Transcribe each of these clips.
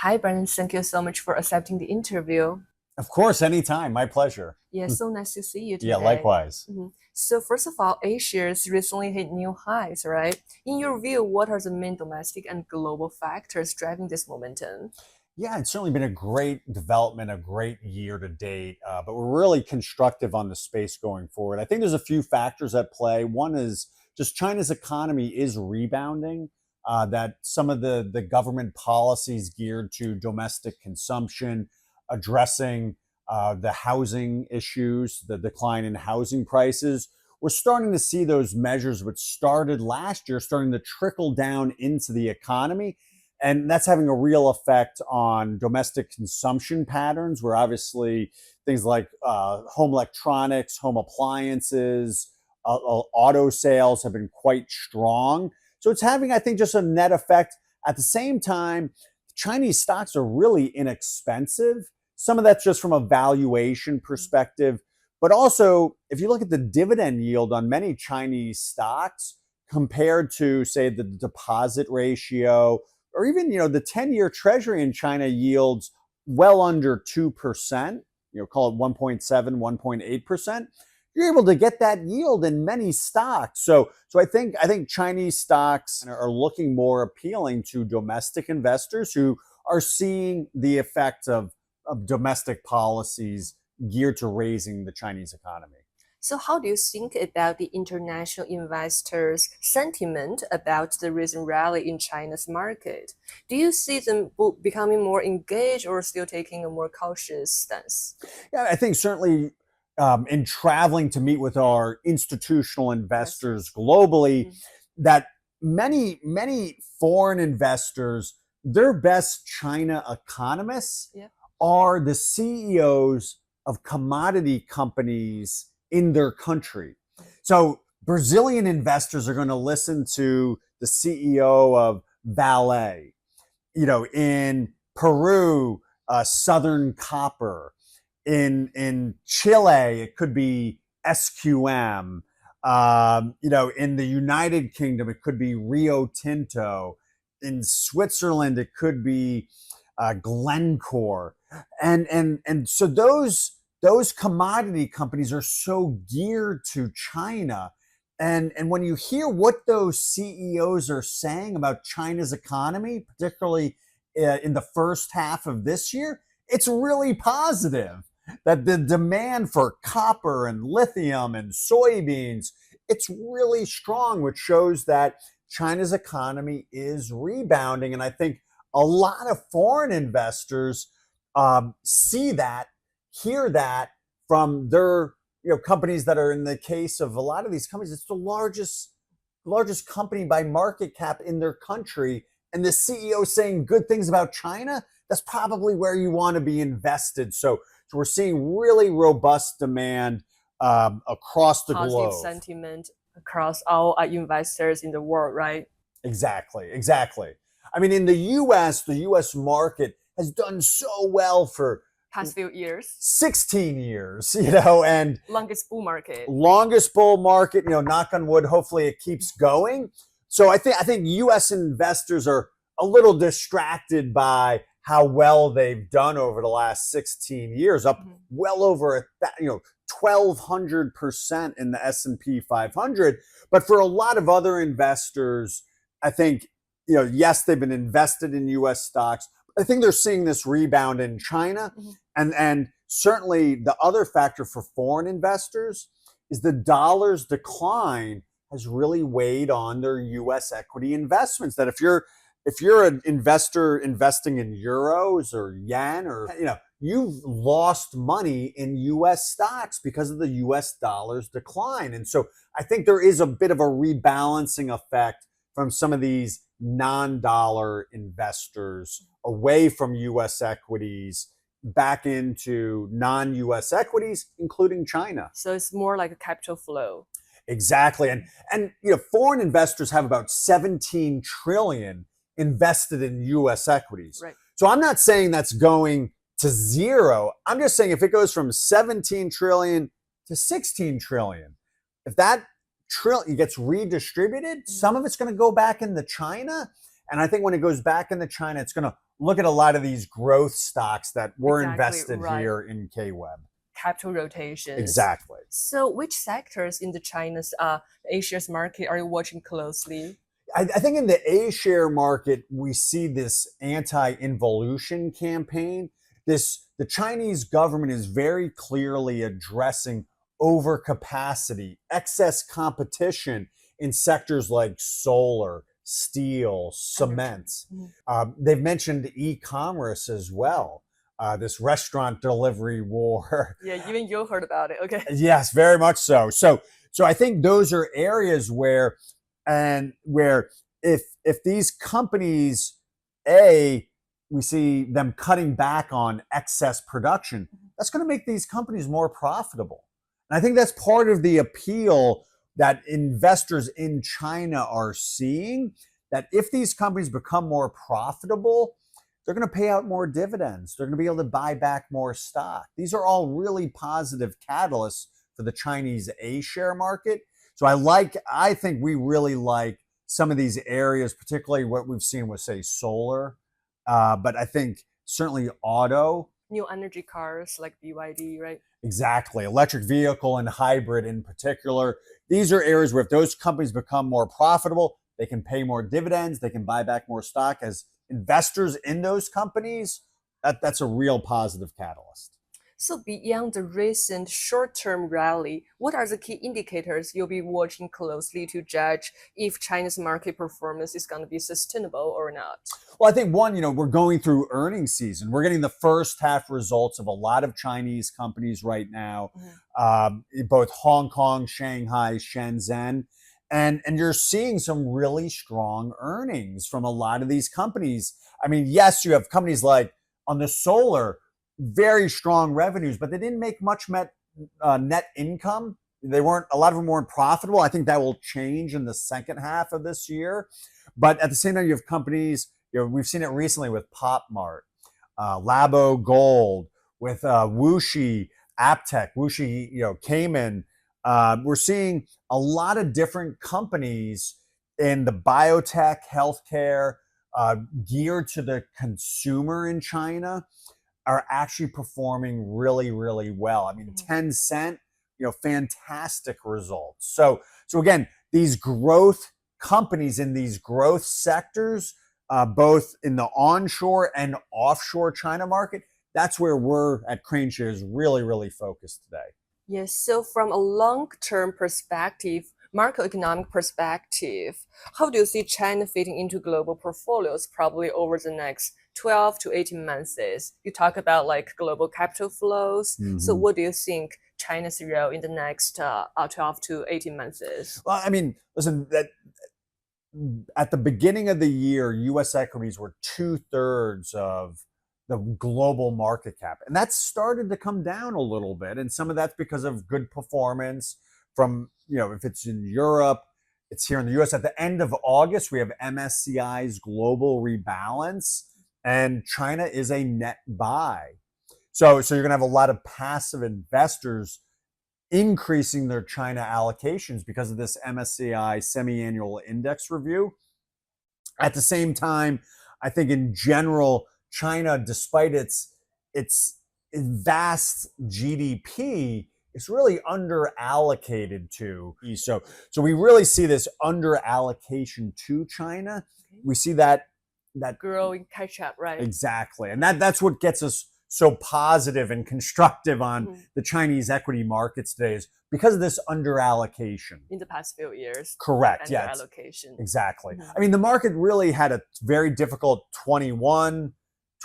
Hi, Brandon. Thank you so much for accepting the interview. Of course, anytime. My pleasure. Yeah, so nice to see you Yeah, today. likewise. So first of all, A shares recently hit new highs, right? In your view, what are the main domestic and global factors driving this momentum? Yeah, it's certainly been a great development, a great year to date, but we're really constructive on the space going forward. I think there's a few factors at play. One is just China's economy is rebounding, that some of the government policies geared to domestic consumption, addressing the housing issues, the decline in housing prices. We're starting to see those measures, which started last year, starting to trickle down into the economy. And that's having a real effect on domestic consumption patterns, where obviously things like home electronics, home appliances, auto sales have been quite strong. So it's having, I think, just a net effect. At the same time, Chinese stocks are really inexpensive. Some of that's just from a valuation perspective. But also, if you look at the dividend yield on many Chinese stocks compared to, say, the deposit ratio, or even, the 10-year treasury in China yields well under 2%, call it 1.7, 1.8%. You're able to get that yield in many stocks. So I think Chinese stocks are looking more appealing to domestic investors who are seeing the effects of domestic policies geared to raising the Chinese economy. So how do you think about the international investors' sentiment about the recent rally in China's market? Do you see them becoming more engaged or still taking a more cautious stance? Yeah, I think certainly in traveling to meet with our institutional investors globally, that many foreign investors, their best China economists are the CEOs of commodity companies in their country. So Brazilian investors are going to listen to the CEO of Vale. In Peru, Southern Copper. In Chile, it could be SQM. In the United Kingdom, it could be Rio Tinto. In Switzerland, it could be Glencore. And so those commodity companies are so geared to China. And when you hear what those CEOs are saying about China's economy, particularly in the first half of this year, it's really positive. That the demand for copper and lithium and soybeans, it's really strong, which shows that China's economy is rebounding. And I think a lot of foreign investors see that, hear that from their companies that are, in the case of a lot of these companies, it's the largest company by market cap in their country. And the CEO saying good things about China, that's probably where you want to be invested. So we're seeing really robust demand across the globe. Positive sentiment across all investors in the world, right? Exactly. I mean, in the U.S. market has done so well for past few years, 16 years, and longest bull market. Knock on wood, hopefully it keeps going. So I think U.S. investors are a little distracted by how well they've done over the last 16 years, up well over 1,200% in the S&P 500. But for a lot of other investors, I think, yes, they've been invested in U.S. stocks. I think they're seeing this rebound in China. And certainly the other factor for foreign investors is the dollar's decline has really weighed on their U.S. equity investments. That if you're an investor investing in euros or yen, or you've lost money in U.S. stocks because of the U.S. dollar's decline. And so I think there is a bit of a rebalancing effect from some of these non-dollar investors away from U.S. equities back into non-U.S. equities, including China. So it's more like a capital flow. Exactly. And foreign investors have about 17 trillion invested in U.S. equities. Right. So I'm not saying that's going to zero. I'm just saying if it goes from 17 trillion to 16 trillion, if that trillion gets redistributed, some of it's going to go back into China. And I think when it goes back into China, it's going to look at a lot of these growth stocks that were invested right. here in KWeb. Capital rotations. Exactly. So which sectors in the China's A-shares market are you watching closely? I think in the A-share market, we see this anti-involution campaign. The Chinese government is very clearly addressing overcapacity, excess competition in sectors like solar, steel, cement. They've mentioned e-commerce as well. This restaurant delivery war. Yeah, even you heard about it. Okay. Yes, very much so. So I think those are areas where if these companies, we see them cutting back on excess production, that's going to make these companies more profitable. And I think that's part of the appeal that investors in China are seeing, that if these companies become more profitable, they're going to pay out more dividends. They're going to be able to buy back more stock. These are all really positive catalysts for the Chinese A-share market. So I think we really like some of these areas, particularly what we've seen with, say, solar, but I think certainly auto. New energy cars like BYD, right? Exactly. Electric vehicle and hybrid in particular. These are areas where if those companies become more profitable, they can pay more dividends, they can buy back more stock as investors in those companies. That's a real positive catalyst. So beyond the recent short-term rally, what are the key indicators you'll be watching closely to judge if China's market performance is going to be sustainable or not? Well, I think one, we're going through earnings season. We're getting the first half results of a lot of Chinese companies right now, both Hong Kong, Shanghai, Shenzhen. And you're seeing some really strong earnings from a lot of these companies. I mean, yes, you have companies like on the solar, very strong revenues, but they didn't make much net income. A lot of them weren't profitable. I think that will change in the second half of this year. But at the same time, you have companies, we've seen it recently with PopMart, Labo Gold, with Wuxi, Aptec, Wuxi, Cayman. We're seeing a lot of different companies in the biotech, healthcare, geared to the consumer in China are actually performing really, really well. I mean, Tencent, fantastic results. So again, these growth companies in these growth sectors, both in the onshore and offshore China market, that's where we're at CraneShares really, really focused today. Yes, so from a long-term perspective, macroeconomic perspective, how do you see China fitting into global portfolios probably over the next 12 to 18 months? You talk about like global capital flows. So what do you think China's role in the next 12 to 18 months is? Well, I mean, listen, at the beginning of the year, U.S. equities were 2/3 of the global market cap. And that's started to come down a little bit. And some of that's because of good performance from, if it's in Europe, it's here in the US. At the end of August, we have MSCI's global rebalance, and China is a net buy. So you're going to have a lot of passive investors increasing their China allocations because of this MSCI semi-annual index review. At the same time, I think in general, China, despite its vast GDP, is really under-allocated to. So we really see this under-allocation to China. We see that growing catch up, right? Exactly. And that's what gets us so positive and constructive on the Chinese equity markets today, is because of this under-allocation. In the past few years. Correct, yeah. Under-allocation. Exactly. I mean, the market really had a very difficult 21,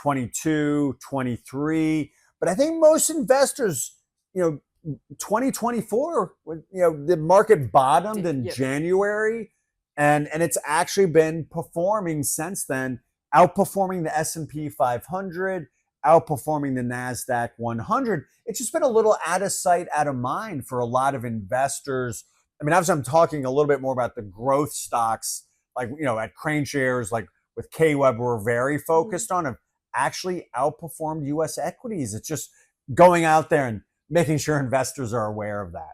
22, 23. But I think most investors, 2024, the market bottomed in January, and it's actually been performing since then, outperforming the S&P 500, outperforming the NASDAQ 100. It's just been a little out of sight, out of mind for a lot of investors. I mean, obviously I'm talking a little bit more about the growth stocks, like, at CraneShares, like with KWeb, we're very focused on, have actually outperformed U.S. equities. It's just going out there and making sure investors are aware of that.